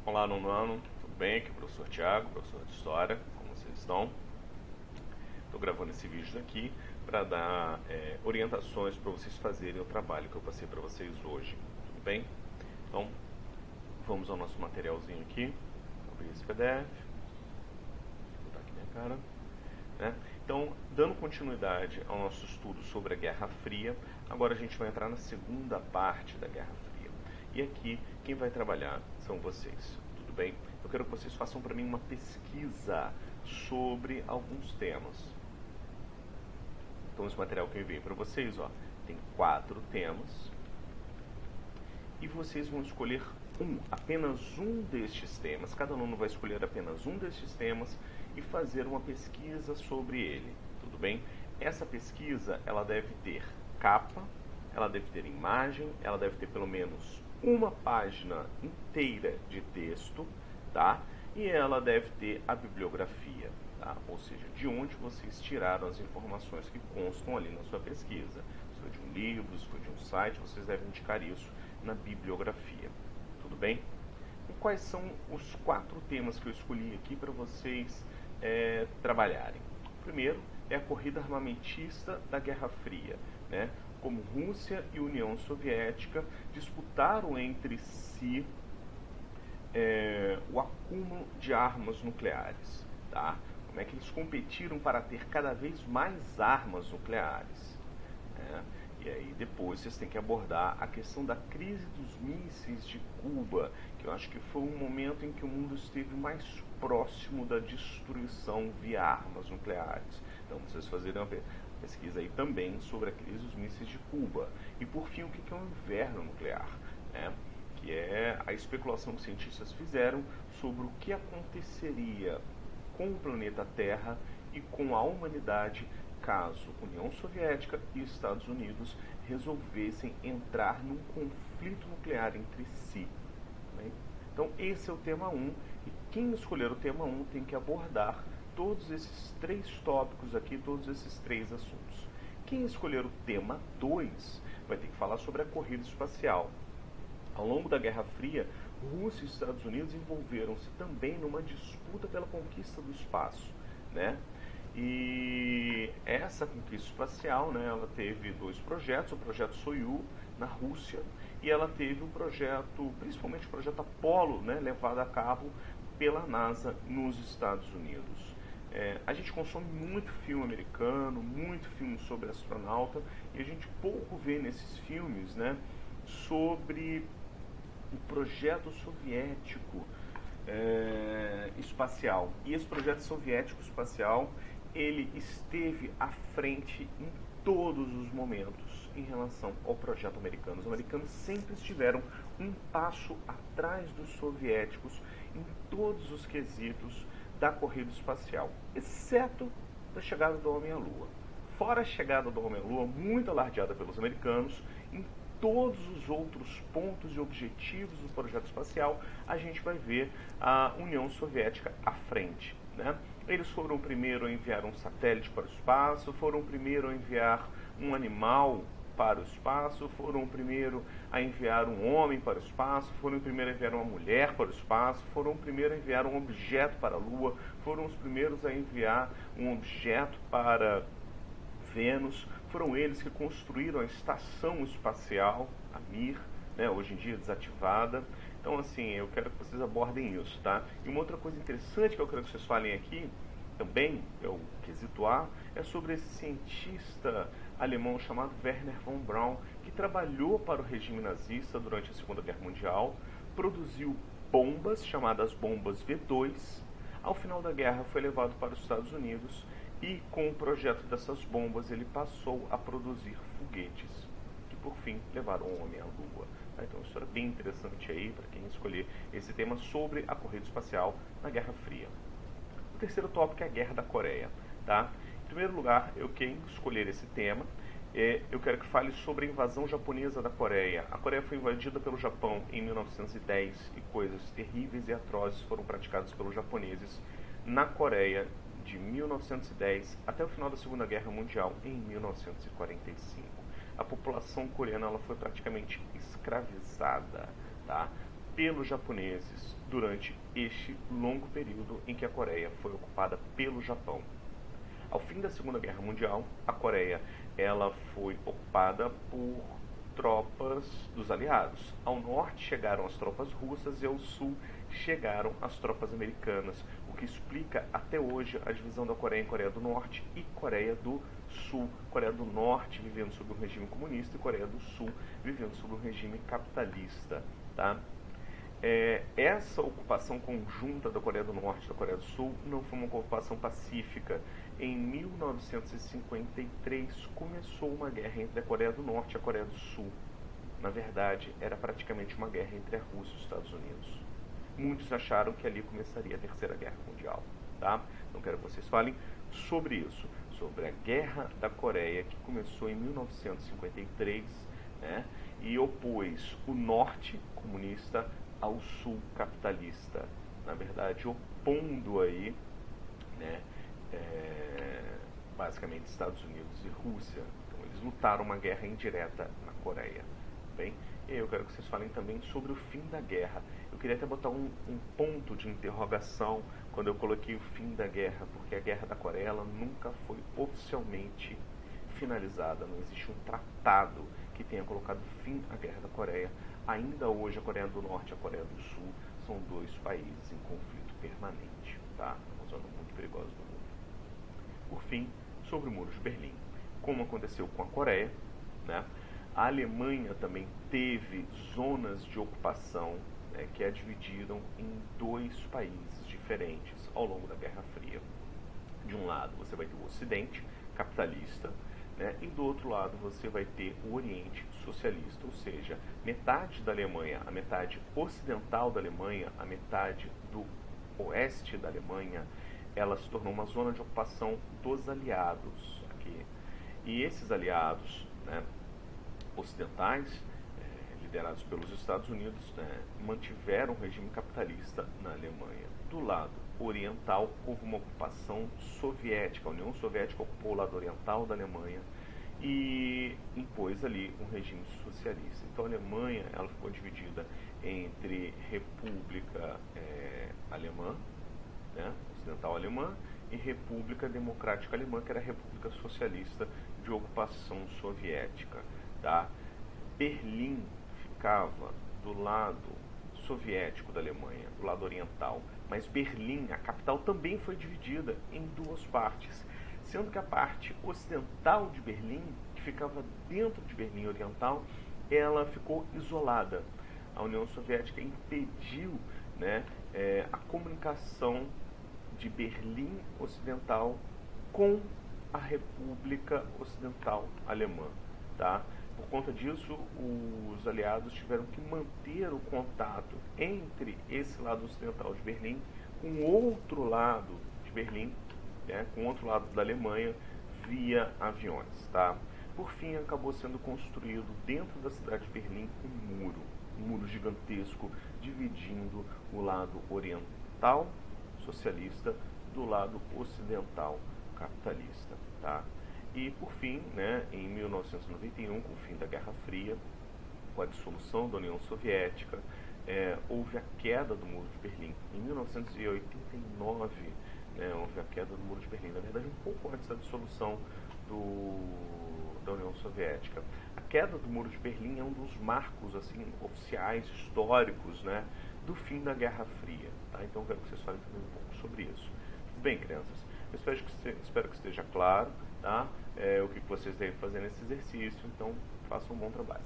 Olá, nono ano, tudo bem? Aqui é o professor Thiago, professor de História, como vocês estão? Estou gravando esse vídeo aqui para dar orientações para vocês fazerem o trabalho que eu passei para vocês hoje, tudo bem? Então, vamos ao nosso materialzinho aqui, vou abrir esse PDF, vou botar aqui minha cara, né? Então, dando continuidade ao nosso estudo sobre a Guerra Fria, agora a gente vai entrar na segunda parte da Guerra Fria. E aqui, quem vai trabalhar são vocês, tudo bem? Eu quero que vocês façam para mim uma pesquisa sobre alguns temas. Então, esse material que eu enviei para vocês, ó, tem 4 temas. E vocês vão escolher apenas um destes temas. Cada aluno vai escolher apenas um destes temas e fazer uma pesquisa sobre ele, tudo bem? Essa pesquisa, ela deve ter capa, ela deve ter imagem, ela deve ter pelo menos uma página inteira de texto, tá? E ela deve ter a bibliografia, tá? Ou seja, de onde vocês tiraram as informações que constam ali na sua pesquisa. Se foi de um livro, se foi de um site, vocês devem indicar isso na bibliografia, tudo bem? E quais são os 4 temas que eu escolhi aqui para vocês trabalharem? O primeiro é a corrida armamentista da Guerra Fria, né? Como Rússia e União Soviética disputaram entre si o acúmulo de armas nucleares, tá? Como é que eles competiram para ter cada vez mais armas nucleares, né? E aí depois vocês têm que abordar a questão da crise dos mísseis de Cuba, que eu acho que foi um momento em que o mundo esteve mais próximo da destruição via armas nucleares. Então vocês fazerem uma pesquisa aí também sobre a crise dos mísseis de Cuba. E por fim, o que é o inverno nuclear, né? Que é a especulação que cientistas fizeram sobre o que aconteceria com o planeta Terra e com a humanidade caso União Soviética e Estados Unidos resolvessem entrar num conflito nuclear entre si, né? Então esse é o tema 1, e quem escolher o tema 1 tem que abordar todos esses 3 tópicos aqui, todos esses 3 assuntos. Quem escolher o tema 2 vai ter que falar sobre a corrida espacial. Ao longo da Guerra Fria, Rússia e Estados Unidos envolveram-se também numa disputa pela conquista do espaço, né? E essa conquista espacial, né, ela teve 2 projetos, o projeto Soyuz na Rússia, e ela teve o projeto, principalmente o projeto Apollo, né, levado a cabo pela NASA nos Estados Unidos. A gente consome muito filme americano, muito filme sobre astronauta, e a gente pouco vê nesses filmes, né, sobre o projeto soviético espacial. E esse projeto soviético espacial, ele esteve à frente em todos os momentos em relação ao projeto americano. Os americanos sempre estiveram um passo atrás dos soviéticos em todos os quesitos da corrida espacial, exceto da chegada do homem à Lua. Fora a chegada do homem à Lua, muito alardeada pelos americanos, em todos os outros pontos e objetivos do projeto espacial, a gente vai ver a União Soviética à frente, né? Eles foram o primeiro a enviar um satélite para o espaço, foram o primeiro a enviar um animal para o espaço, foram o primeiro a enviar um homem para o espaço, foram o primeiro a enviar uma mulher para o espaço, foram o primeiro a enviar um objeto para a Lua, foram os primeiros a enviar um objeto para Vênus, foram eles que construíram a estação espacial, a Mir, né, hoje em dia desativada. Então, assim, eu quero que vocês abordem isso, tá? E uma outra coisa interessante que eu quero que vocês falem aqui, também, é o quesito A, é sobre esse cientista alemão chamado Werner von Braun, que trabalhou para o regime nazista durante a Segunda Guerra Mundial, produziu bombas, chamadas bombas V2. Ao final da guerra foi levado para os Estados Unidos e, com o projeto dessas bombas, ele passou a produzir foguetes, que por fim levaram o homem à Lua. Então, uma história bem interessante aí para quem escolher esse tema sobre a corrida espacial na Guerra Fria. O terceiro tópico é a Guerra da Coreia, tá? Em primeiro lugar, eu quero escolher esse tema. Eu quero que fale sobre a invasão japonesa da Coreia. A Coreia foi invadida pelo Japão em 1910 e coisas terríveis e atrozes foram praticadas pelos japoneses na Coreia de 1910 até o final da Segunda Guerra Mundial em 1945. A população coreana ela foi praticamente escravizada, tá? pelos japoneses durante este longo período em que a Coreia foi ocupada pelo Japão. Ao fim da Segunda Guerra Mundial, a Coreia ela foi ocupada por tropas dos aliados. Ao norte chegaram as tropas russas e ao sul chegaram as tropas americanas, o que explica até hoje a divisão da Coreia em Coreia do Norte e Coreia do Sul. Coreia do Norte vivendo sob um regime comunista e Coreia do Sul vivendo sob um regime capitalista. Tá? Essa ocupação conjunta da Coreia do Norte e da Coreia do Sul não foi uma ocupação pacífica. Em 1953 começou uma guerra entre a Coreia do Norte e a Coreia do Sul. Na verdade, era praticamente uma guerra entre a Rússia e os Estados Unidos. Muitos acharam que ali começaria a Terceira Guerra Mundial. Tá? Então quero que vocês falem sobre isso, sobre a Guerra da Coreia, que começou em 1953, né, e opôs o Norte comunista ao Sul capitalista. Na verdade, opondo aí, né, basicamente Estados Unidos e Rússia. Então eles lutaram uma guerra indireta na Coreia. Bem, e aí eu quero que vocês falem também sobre o fim da guerra. Eu queria até botar um ponto de interrogação quando eu coloquei o fim da guerra, porque a Guerra da Coreia ela nunca foi oficialmente finalizada. Não existe um tratado que tenha colocado fim à Guerra da Coreia. Ainda hoje a Coreia do Norte e a Coreia do Sul são dois países em conflito permanente. Tá? Uma zona muito perigosa do mundo. Por fim, sobre o Muro de Berlim. Como aconteceu com a Coreia, né, a Alemanha também teve zonas de ocupação, né, que a dividiram em dois países diferentes ao longo da Guerra Fria. De um lado você vai ter o Ocidente, capitalista, né, e do outro lado você vai ter o Oriente socialista, ou seja, metade da Alemanha, a metade ocidental da Alemanha, a metade do oeste da Alemanha, ela se tornou uma zona de ocupação dos aliados aqui. E esses aliados, né, ocidentais, liderados pelos Estados Unidos, né, mantiveram o regime capitalista na Alemanha. Do lado oriental, houve uma ocupação soviética. A União Soviética ocupou o lado oriental da Alemanha e impôs ali um regime socialista. Então a Alemanha ela ficou dividida entre República Alemã, né, ocidental alemã, e República Democrática Alemã, que era a República Socialista de ocupação soviética. Tá? Berlim ficava do lado soviético da Alemanha, do lado oriental, mas Berlim, a capital, também foi dividida em duas partes, sendo que a parte ocidental de Berlim, que ficava dentro de Berlim Oriental, ela ficou isolada. A União Soviética impediu, né, a comunicação de Berlim Ocidental com a República Ocidental Alemã. Tá? Por conta disso, os aliados tiveram que manter o contato entre esse lado ocidental de Berlim com o outro lado de Berlim, né, com o outro lado da Alemanha, via aviões. Tá? Por fim, acabou sendo construído dentro da cidade de Berlim um muro gigantesco, dividindo o lado oriental socialista do lado ocidental capitalista. Tá? E por fim, né, em 1991, com o fim da Guerra Fria, com a dissolução da União Soviética, houve a queda do Muro de Berlim. Em 1989, né, houve a queda do Muro de Berlim, na verdade um pouco antes da dissolução da União Soviética. A queda do Muro de Berlim é um dos marcos assim, oficiais, históricos, né, do fim da Guerra Fria. Tá? Então eu quero que vocês falem também um pouco sobre isso. Bem, crianças, eu espero que esteja claro, tá? O que vocês devem fazer nesse exercício, então façam um bom trabalho.